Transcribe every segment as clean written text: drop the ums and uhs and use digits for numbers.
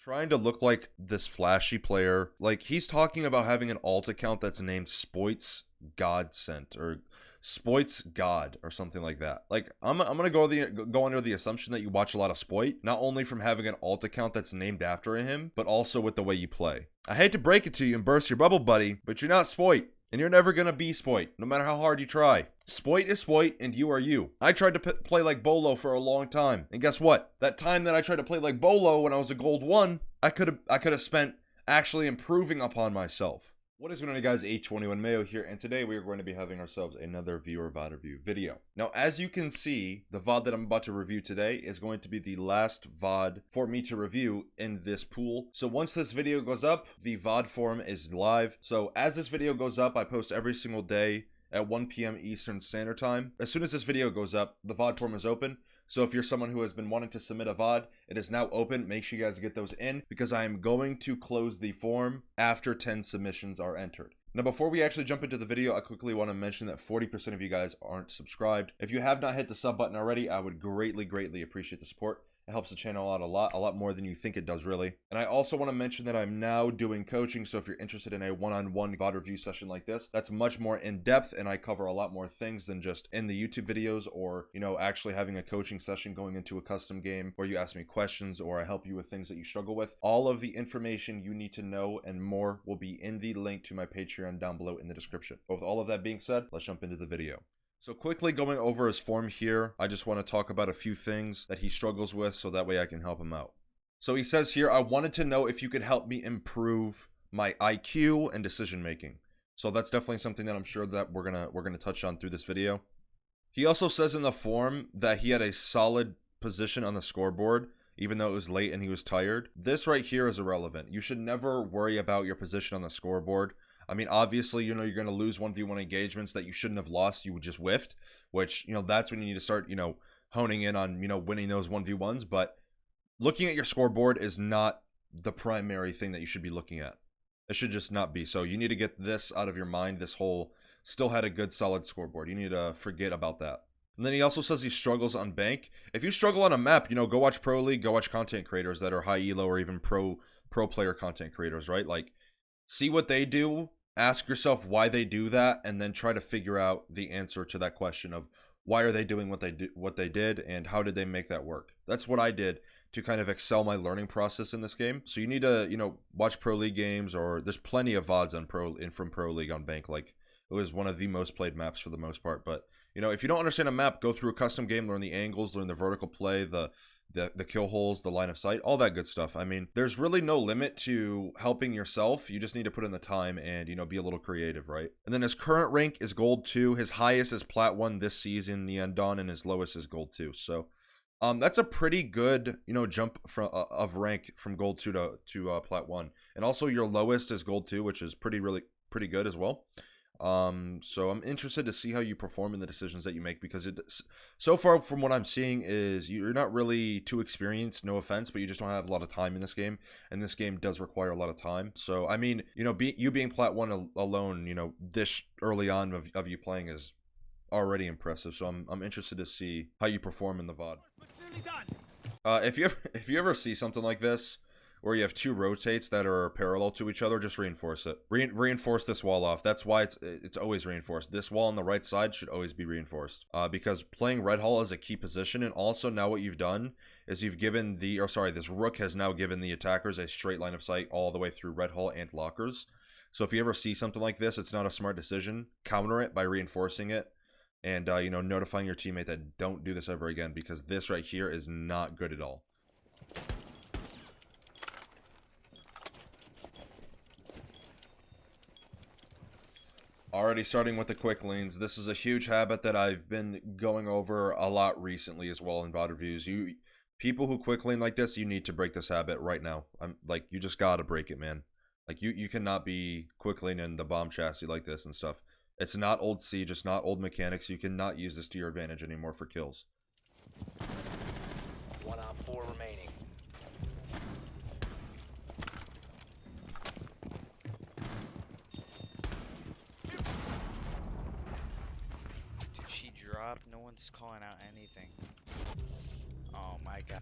trying to look like this flashy player. Like, he's talking about having an alt account that's named Spoit's Godsent or Spoit's God or something like that. Like, I'm gonna go under the assumption that you watch a lot of Spoit, not only from having an alt account that's named after him, but also with the way you play. I hate to break it to you and burst your bubble, buddy, but you're not Spoit. And you're never gonna be Spoit, no matter how hard you try. Spoit is Spoit, and you are you. I tried to play like Bolo for a long time, and guess what? That time that I tried to play like Bolo when I was a gold 1, I could have spent actually improving upon myself. What is going on, guys? H21 Mayo here, and today we are going to be having ourselves another viewer VOD review video. Now, as you can see, the VOD that I'm about to review today is going to be the last VOD for me to review in this pool. So once this video goes up, the VOD form is live. So as this video goes up, I post every single day at 1 p.m. Eastern Standard Time. As soon as this video goes up, the VOD form is open. So if you're someone who has been wanting to submit a VOD, it is now open. Make sure you guys get those in because I am going to close the form after 10 submissions are entered. Now, before we actually jump into the video, I quickly want to mention that 40% of you guys aren't subscribed. If you have not hit the sub button already, I would greatly appreciate the support. It helps the channel out a lot more than you think it does, really. And I also want to mention that I'm now doing coaching, so if you're interested in a one-on-one VOD review session like this, that's much more in-depth, and I cover a lot more things than just in the YouTube videos or, you know, actually having a coaching session going into a custom game where you ask me questions or I help you with things that you struggle with. All of the information you need to know and more will be in the link to my Patreon down below in the description. But with all of that being said, let's jump into the video. So quickly going over his form here, I just want to talk about a few things that he struggles with so that way I can help him out. So he says here, I wanted to know if you could help me improve my IQ and decision making. So that's definitely something that I'm sure that we're gonna touch on through this video. He also says in the form that he had a solid position on the scoreboard, even though it was late and he was tired. This right here is irrelevant. You should never worry about your position on the scoreboard. I mean, obviously, you know, you're going to lose 1v1 engagements that you shouldn't have lost. You just whiffed, which, you know, that's when you need to start, you know, honing in on, you know, winning those 1v1s. But looking at your scoreboard is not the primary thing that you should be looking at. It should just not be. So you need to get this out of your mind. This whole still had a good solid scoreboard. You need to forget about that. And then he also says he struggles on bank. If you struggle on a map, you know, go watch Pro League, go watch content creators that are high elo or even pro player content creators, right? Like, see what they do, ask yourself why they do that, and then try to figure out the answer to that question of why are they doing what they did and how did they make that work. That's what I did to kind of excel my learning process in this game. So you need to, you know, watch Pro League games, or there's plenty of VODs on from Pro League on Bank. Like, it was one of the most played maps for the most part. But, you know, if you don't understand a map, go through a custom game, learn the angles, learn the vertical play, the kill holes, the line of sight, all that good stuff. I mean, there's really no limit to helping yourself. You just need to put in the time and, you know, be a little creative, right? And then his current rank is gold 2. His highest is plat 1 this season, the Undone, and his lowest is gold 2. So that's a pretty good, you know, jump from of rank from gold 2 to plat 1. And also your lowest is gold 2, which is pretty good as well. So I'm interested to see how you perform in the decisions that you make, because so far from what I'm seeing is you're not really too experienced, no offense, but you just don't have a lot of time in this game, and this game does require a lot of time. So I mean, you know, you being plat 1 alone, you know, this early on of you playing is already impressive. So I'm interested to see how you perform in the VOD. If you ever see something like this, where you have two rotates that are parallel to each other, just reinforce it. Reinforce this wall off. That's why it's always reinforced. This wall on the right side should always be reinforced. Because playing red hall is a key position, and also now what you've done is you've given this rook has now given the attackers a straight line of sight all the way through red hall and lockers. So if you ever see something like this, it's not a smart decision. Counter it by reinforcing it, and you know, notifying your teammate that don't do this ever again, because this right here is not good at all. Already starting with the quick leans. This is a huge habit that I've been going over a lot recently as well in VOD reviews. People who quick lean like this, you need to break this habit right now. You just gotta break it, man. Like, you cannot be quick leaning the bomb chassis like this and stuff. It's not old Siege, it's not old mechanics. You cannot use this to your advantage anymore for kills. 1 on 4 remaining. Did she drop? No one's calling out anything. Oh my god.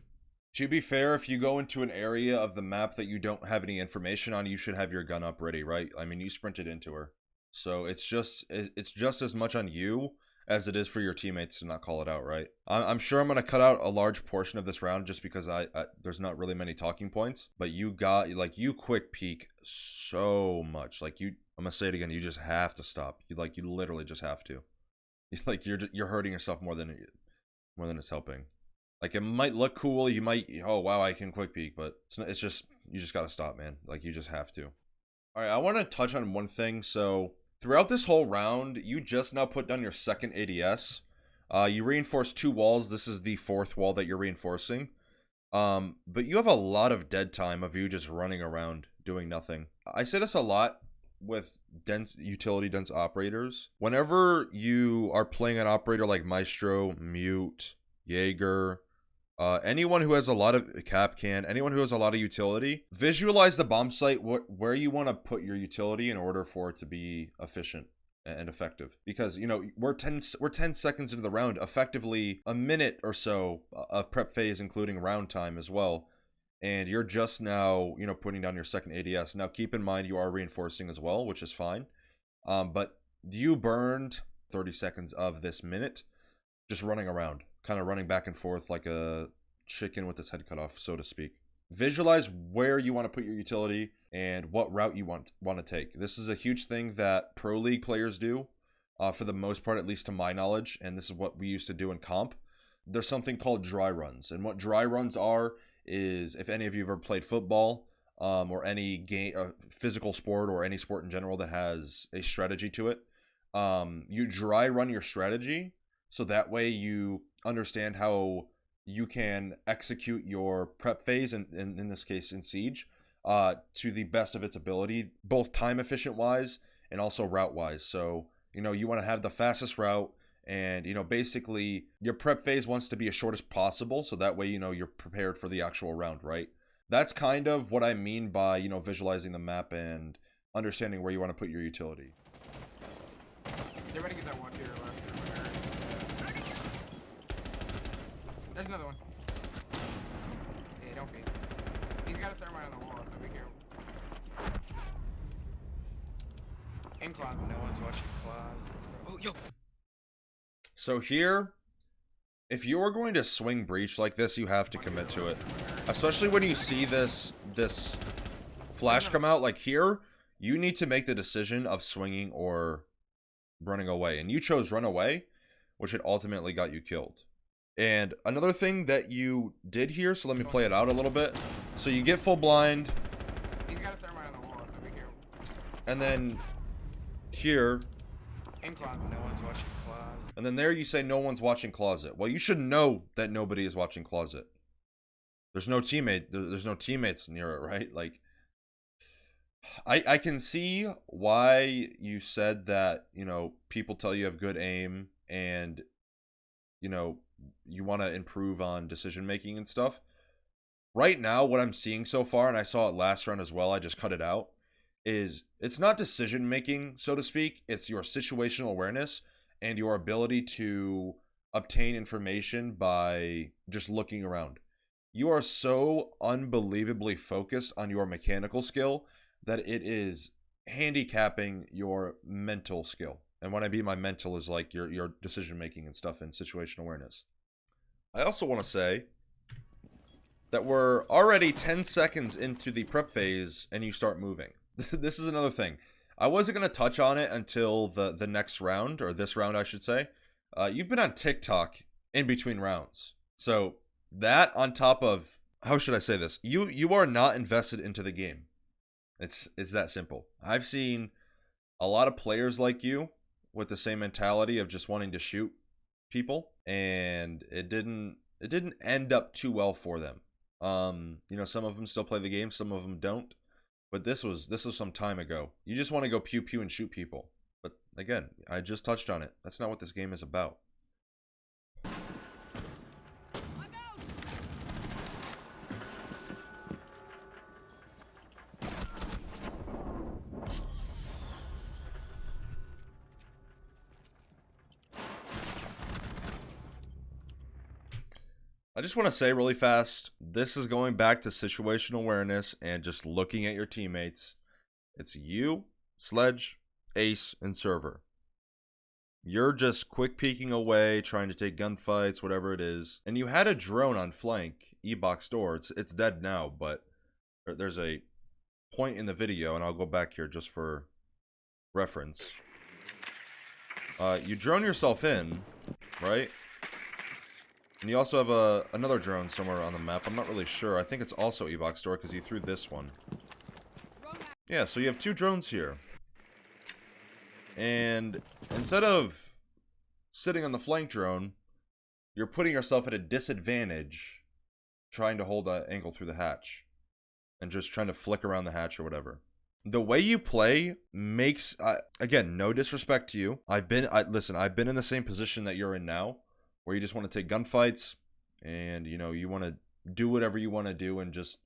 To be fair, if you go into an area of the map that you don't have any information on, you should have your gun up ready, right? I mean, you sprinted into her. So it's just as much on you as it is for your teammates to not call it out, right? I'm sure I'm going to cut out a large portion of this round just because there's not really many talking points. But you got, like, you quick peek so much. Like, I'm going to say it again, you just have to stop. You literally just have to. Like, you're hurting yourself more than it's helping. Like, it might look cool, you might, oh wow, I can quick peek, but it's just, you just gotta stop, man. Like, you just have to. Alright, I want to touch on one thing. So, throughout this whole round, you just now put down your second ADS. You reinforced 2 walls. This is the 4th wall that you're reinforcing. But you have a lot of dead time of you just running around, doing nothing. I say this a lot with utility dense operators. Whenever you are playing an operator like Maestro, Mute, Jaeger, anyone who has a lot of cap can, anyone who has a lot of utility, visualize the bomb site where you want to put your utility in order for it to be efficient and effective. Because, you know, we're 10 seconds into the round, effectively a minute or so of prep phase, including round time as well. And you're just now, you know, putting down your second ADS. Now, keep in mind, you are reinforcing as well, which is fine. But you burned 30 seconds of this minute just running around, kind of running back and forth like a chicken with its head cut off, so to speak. Visualize where you want to put your utility and what route you want to take. This is a huge thing that Pro League players do, for the most part, at least to my knowledge, and this is what we used to do in comp. There's something called dry runs, and what dry runs are is, if any of you have ever played football, or any game, physical sport, or any sport in general that has a strategy to it, you dry run your strategy, so that way you understand how you can execute your prep phase, and in this case in Siege, to the best of its ability, both time efficient wise and also route wise. So, you know, you want to have the fastest route, and, you know, basically your prep phase wants to be as short as possible, so that way, you know, you're prepared for the actual round, right? That's kind of what I mean by, you know, visualizing the map and understanding where you want to put your utility. They're ready to get that one to your left. There's another one. Yeah, don't be. He's got a thermite on the wall, so be careful. Aim closet. No one's watching closet. Oh, yo! So here, if you're going to swing breach like this, you have to commit to it. Especially when you see this flash come out, like here, you need to make the decision of swinging or running away. And you chose run away, which had ultimately got you killed. And another thing that you did here, so let me play it out a little bit. So you get full blind. He's got a thermite on the wall, so be careful. And then here. Aim closet. No one's watching closet. And then there you say no one's watching closet. Well, you should know that nobody is watching closet. There's no teammates near it, right? Like, I can see why you said that, you know, people tell you have good aim and, you know, you want to improve on decision making and stuff. Right now, what I'm seeing so far, and I saw it last round as well, I just cut it out, is it's not decision making, so to speak. It's your situational awareness and your ability to obtain information by just looking around. You are so unbelievably focused on your mechanical skill that it is handicapping your mental skill. And what I mean by mental is like your decision making and stuff and situational awareness. I also want to say that we're already 10 seconds into the prep phase and you start moving. This is another thing. I wasn't going to touch on it until the next round, or this round I should say. You've been on TikTok in between rounds. So that on top of, how should I say this? You are not invested into the game. It's that simple. I've seen a lot of players like you with the same mentality of just wanting to shoot people, and it didn't end up too well for them. You know, some of them still play the game, some of them don't. But this was some time ago. You just want to go pew pew and shoot people. But again, I just touched on it. That's not what this game is about. I just want to say really fast, this is going back to situational awareness and just looking at your teammates. It's you, Sledge, Ace, and Server. You're just quick peeking away, trying to take gunfights, whatever it is. And you had a drone on flank, E-box door. It's dead now, but there's a point in the video, and I'll go back here just for reference. You drone yourself in, right? And you also have another drone somewhere on the map. I'm not really sure. I think it's also E-box door because you threw this one. Yeah, so you have 2 drones here. And instead of sitting on the flank drone, you're putting yourself at a disadvantage trying to hold that angle through the hatch. And just trying to flick around the hatch or whatever. The way you play makes, again, no disrespect to you. Listen, I've been in the same position that you're in now, where you just want to take gunfights, and, you know, you want to do whatever you want to do and just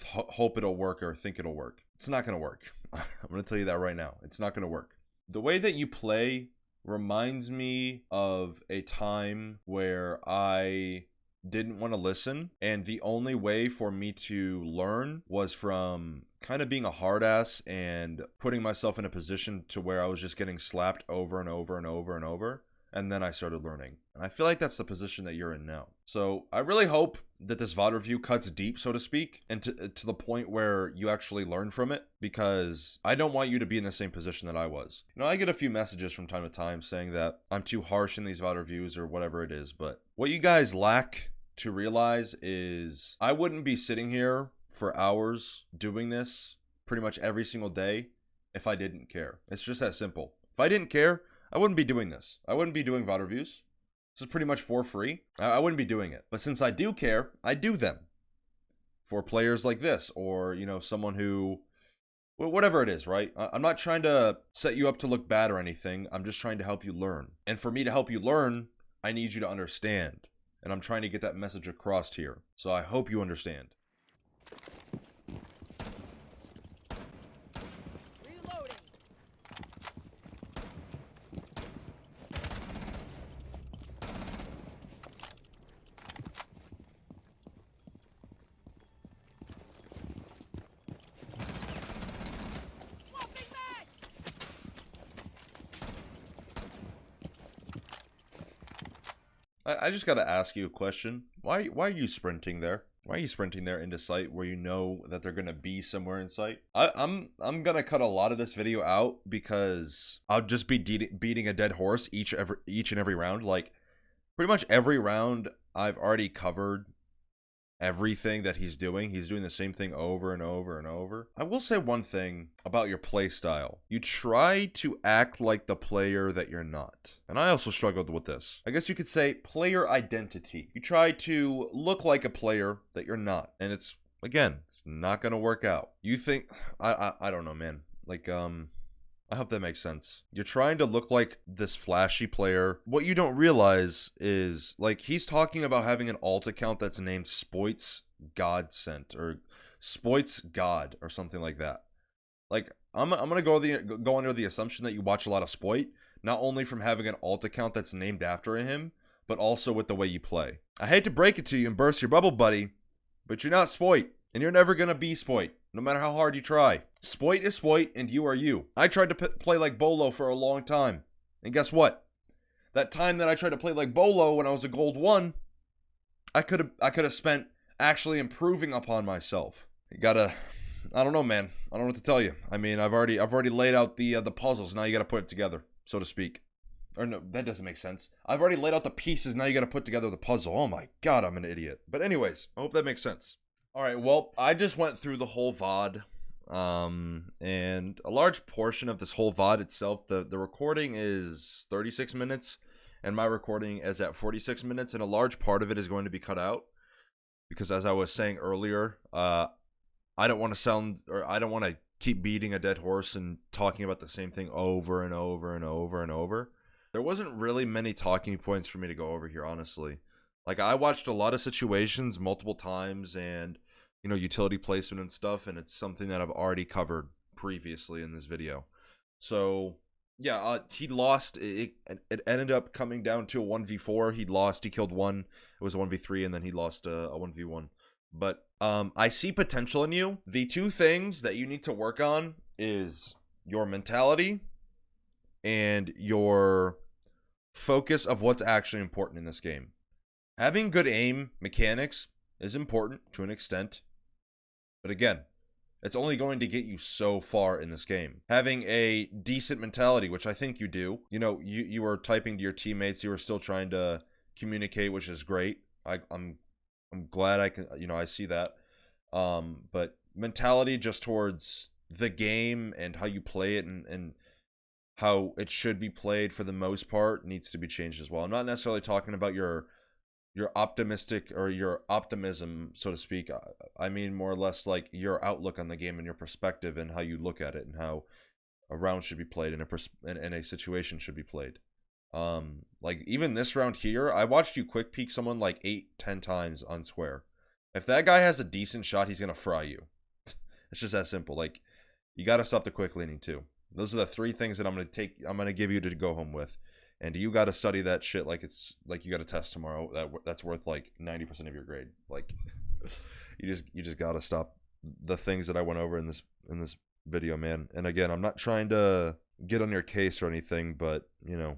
hope it'll work or think it'll work. It's not going to work. I'm going to tell you that right now. It's not going to work. The way that you play reminds me of a time where I didn't want to listen, and the only way for me to learn was from kind of being a hard ass and putting myself in a position to where I was just getting slapped over and over and over and over, and then I started learning. And I feel like that's the position that you're in now. So I really hope that this VoD review cuts deep, so to speak, and to the point where you actually learn from it, because I don't want you to be in the same position that I was. You know, I get a few messages from time to time saying that I'm too harsh in these VoD reviews or whatever it is, but what you guys lack to realize is I wouldn't be sitting here for hours doing this pretty much every single day if I didn't care. It's just that simple. If I didn't care, I wouldn't be doing this. I wouldn't be doing VoD reviews. This is pretty much for free. I wouldn't be doing it. But since I do care, I do them for players like this, or, you know, someone who, whatever it is, right? I'm not trying to set you up to look bad or anything. I'm just trying to help you learn. And for me to help you learn, I need you to understand. And I'm trying to get that message across here. So I hope you understand. Reloading. Swapping mag. I just gotta ask you a question. Why are you sprinting there? Why are you sprinting there into sight where you know that they're gonna be somewhere in sight? I'm gonna cut a lot of this video out because I'll just be beating a dead horse each and every round. Like, pretty much every round I've already covered everything that he's doing. He's doing the same thing over and over and over. I will say one thing about your play style. You try to act like the player that you're not. And I also struggled with this. I guess you could say player identity. You try to look like a player that you're not. And it's, again, it's not going to work out. You think, I don't know, man. Like, I hope that makes sense. You're trying to look like this flashy player. What you don't realize is, like, he's talking about having an alt account that's named Spoit's Godsent, or Spoit's God, or something like that. Like, I'm gonna go under the assumption that you watch a lot of Spoit, not only from having an alt account that's named after him, but also with the way you play. I hate to break it to you and burst your bubble, buddy, but you're not Spoit, and you're never gonna be Spoit, no matter how hard you try. Spoit is Spoit, and you are you. I tried to play like Bolo for a long time. And guess what? That time that I tried to play like Bolo when I was a gold 1, I could have spent actually improving upon myself. You gotta, I don't know, man. I don't know what to tell you. I mean, I've already laid out the puzzles. Now you gotta put it together, so to speak. Or no, that doesn't make sense. I've already laid out the pieces. Now you gotta put together the puzzle. Oh my god, I'm an idiot. But anyways, I hope that makes sense. All right, well, I just went through the whole VoD. And a large portion of this whole VoD itself, the recording is 36 minutes, and my recording is at 46 minutes, and a large part of it is going to be cut out, because as I was saying earlier, I don't want to keep beating a dead horse and talking about the same thing over and over and over and over. There wasn't really many talking points for me to go over here, honestly. Like, I watched a lot of situations multiple times, and, you know, utility placement and stuff, and it's something that I've already covered previously in this video. So, yeah, he lost. It ended up coming down to a 1v4. He lost. He killed one. It was a 1v3, and then he lost a 1v1. but I see potential in you. The two things that you need to work on is your mentality and your focus of what's actually important in this game. Having good aim mechanics is important to an extent, but again, it's only going to get you so far in this game. Having a decent mentality, which I think you do. You know, you were typing to your teammates, you were still trying to communicate, which is great. I'm glad I can, you know, I see that. But mentality just towards the game and how you play it and how it should be played for the most part needs to be changed as well. I'm not necessarily talking about your optimistic or your optimism, so to speak. I mean more or less like your outlook on the game and your perspective and how you look at it and how a round should be played and a situation should be played. Like even this round here, I watched you quick peek someone like 8-10 times on square. If that guy has a decent shot, he's gonna fry you. It's just that simple. Like, you gotta stop the quick leaning too. Those are the three things that I'm gonna give you to go home with. And you got to study that shit like it's like you got a test tomorrow that's worth like 90% of your grade. Like, you just got to stop the things that I went over in this video, man. And again, I'm not trying to get on your case or anything, but you know,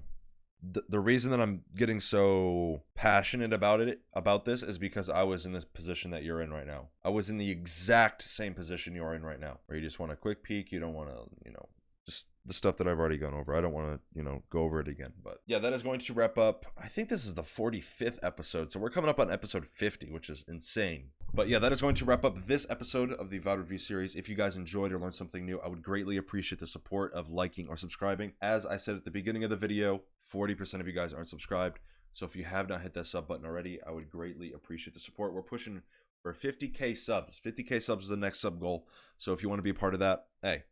the reason that I'm getting so passionate about this is because I was in this position that you're in right now. I was in the exact same position you're in right now, where you just want a quick peek, you don't want to, you know, just the stuff that I've already gone over. I don't want to, you know, go over it again. But yeah, that is going to wrap up. I think this is the 45th episode. So we're coming up on episode 50, which is insane. But yeah, that is going to wrap up this episode of the VoD review series. If you guys enjoyed or learned something new, I would greatly appreciate the support of liking or subscribing. As I said at the beginning of the video, 40% of you guys aren't subscribed. So if you have not hit that sub button already, I would greatly appreciate the support. We're pushing for 50K subs. 50K subs is the next sub goal. So if you want to be a part of that, hey,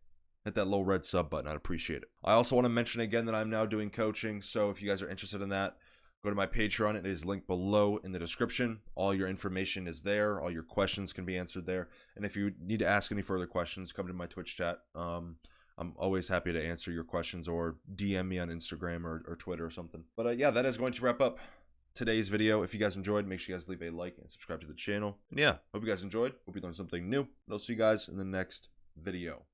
hit that little red sub button. I'd appreciate it. I also want to mention again that I'm now doing coaching. So if you guys are interested in that, go to my Patreon. It is linked below in the description. All your information is there. All your questions can be answered there. And if you need to ask any further questions, come to my Twitch chat. I'm always happy to answer your questions, or DM me on Instagram or Twitter or something. But yeah, that is going to wrap up today's video. If you guys enjoyed, make sure you guys leave a like and subscribe to the channel. And yeah, hope you guys enjoyed. Hope you learned something new. And I'll see you guys in the next video.